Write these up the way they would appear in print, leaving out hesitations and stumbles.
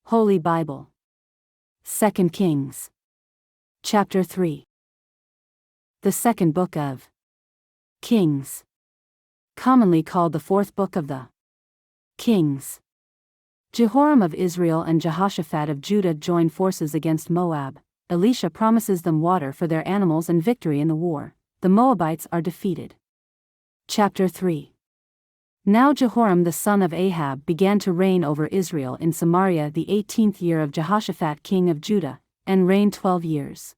Holy Bible. 2 Kings. Chapter 3. The second book of Kings. Commonly called the fourth book of the Kings. Jehoram of Israel and Jehoshaphat of Judah join forces against Moab. Elisha promises them water for their animals and victory in the war. The Moabites are defeated. Chapter 3. Now Jehoram the son of Ahab began to reign over Israel in Samaria the 18th year of Jehoshaphat king of Judah, and reigned 12 years.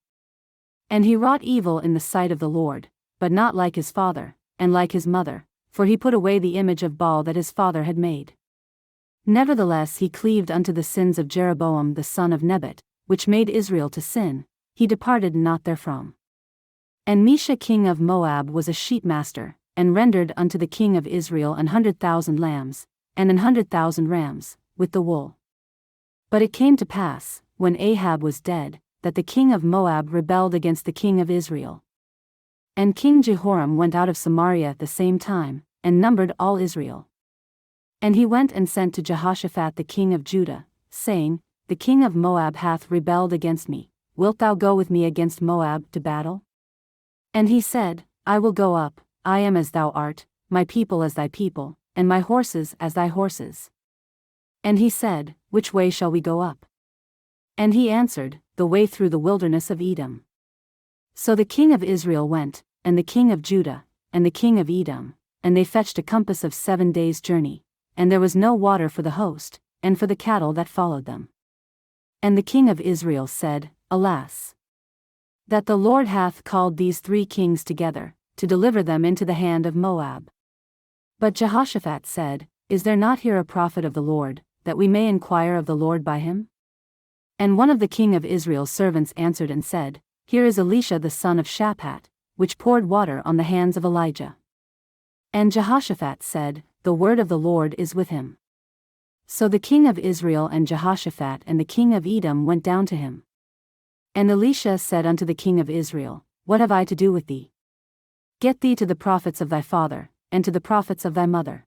And he wrought evil in the sight of the Lord, but not like his father, and like his mother, for he put away the image of Baal that his father had made. Nevertheless he cleaved unto the sins of Jeroboam the son of Nebat, which made Israel to sin, he departed not therefrom. And Mesha king of Moab was a sheepmaster, and rendered unto the king of Israel 100,000 lambs, and 100,000 rams, with the wool. But it came to pass, when Ahab was dead, that the king of Moab rebelled against the king of Israel. And King Jehoram went out of Samaria at the same time, and numbered all Israel. And he went and sent to Jehoshaphat the king of Judah, saying, The king of Moab hath rebelled against me, wilt thou go with me against Moab to battle? And he said, I will go up, I am as thou art, my people as thy people, and my horses as thy horses. And he said, Which way shall we go up? And he answered, The way through the wilderness of Edom. So the king of Israel went, and the king of Judah, and the king of Edom, and they fetched a compass of 7 days' journey, and there was no water for the host, and for the cattle that followed them. And the king of Israel said, Alas! That the Lord hath called these 3 kings together, to deliver them into the hand of Moab. But Jehoshaphat said, Is there not here a prophet of the Lord, that we may inquire of the Lord by him? And one of the king of Israel's servants answered and said, Here is Elisha the son of Shaphat, which poured water on the hands of Elijah. And Jehoshaphat said, The word of the Lord is with him. So the king of Israel and Jehoshaphat and the king of Edom went down to him. And Elisha said unto the king of Israel, What have I to do with thee? Get thee to the prophets of thy father, and to the prophets of thy mother.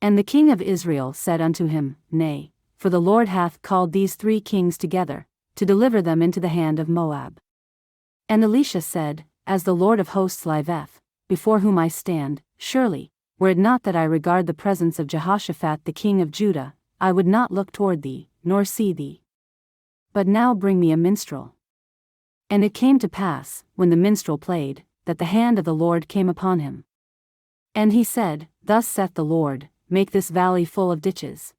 And the king of Israel said unto him, Nay, for the Lord hath called these 3 kings together, to deliver them into the hand of Moab. And Elisha said, As the Lord of hosts liveth, before whom I stand, surely, were it not that I regard the presence of Jehoshaphat the king of Judah, I would not look toward thee, nor see thee. But now bring me a minstrel. And it came to pass, when the minstrel played, that the hand of the Lord came upon him. And he said, Thus saith the Lord, Make this valley full of ditches.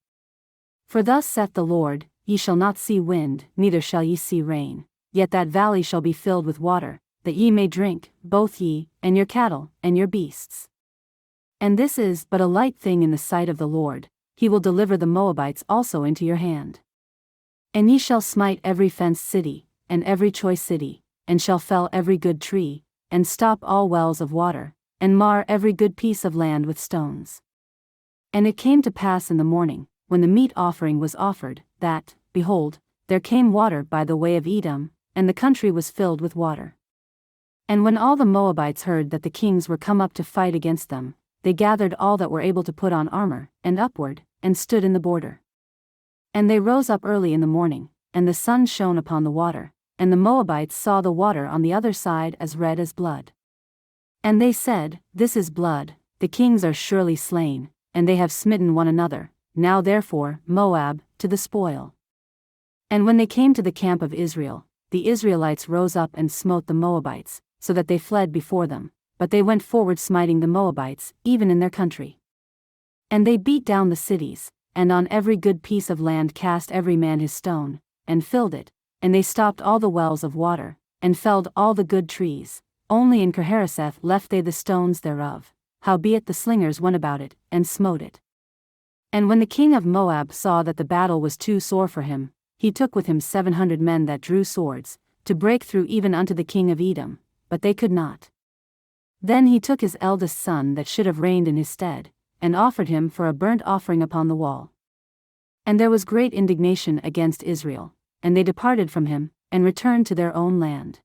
For thus saith the Lord, Ye shall not see wind, neither shall ye see rain, yet that valley shall be filled with water, that ye may drink, both ye, and your cattle, and your beasts. And this is but a light thing in the sight of the Lord, he will deliver the Moabites also into your hand. And ye shall smite every fenced city, and every choice city, and shall fell every good tree, and stop all wells of water, and mar every good piece of land with stones. And it came to pass in the morning, when the meat offering was offered, that, behold, there came water by the way of Edom, and the country was filled with water. And when all the Moabites heard that the kings were come up to fight against them, they gathered all that were able to put on armor, and upward, and stood in the border. And they rose up early in the morning, and the sun shone upon the water, and the Moabites saw the water on the other side as red as blood. And they said, This is blood, the kings are surely slain, and they have smitten one another, now therefore, Moab, to the spoil. And when they came to the camp of Israel, the Israelites rose up and smote the Moabites, so that they fled before them, but they went forward smiting the Moabites, even in their country. And they beat down the cities, and on every good piece of land cast every man his stone, and filled it, and they stopped all the wells of water, and felled all the good trees, only in Kirharaseth left they the stones thereof, howbeit the slingers went about it, and smote it. And when the king of Moab saw that the battle was too sore for him, he took with him 700 men that drew swords, to break through even unto the king of Edom, but they could not. Then he took his eldest son that should have reigned in his stead, and offered him for a burnt offering upon the wall. And there was great indignation against Israel, and they departed from him, and returned to their own land.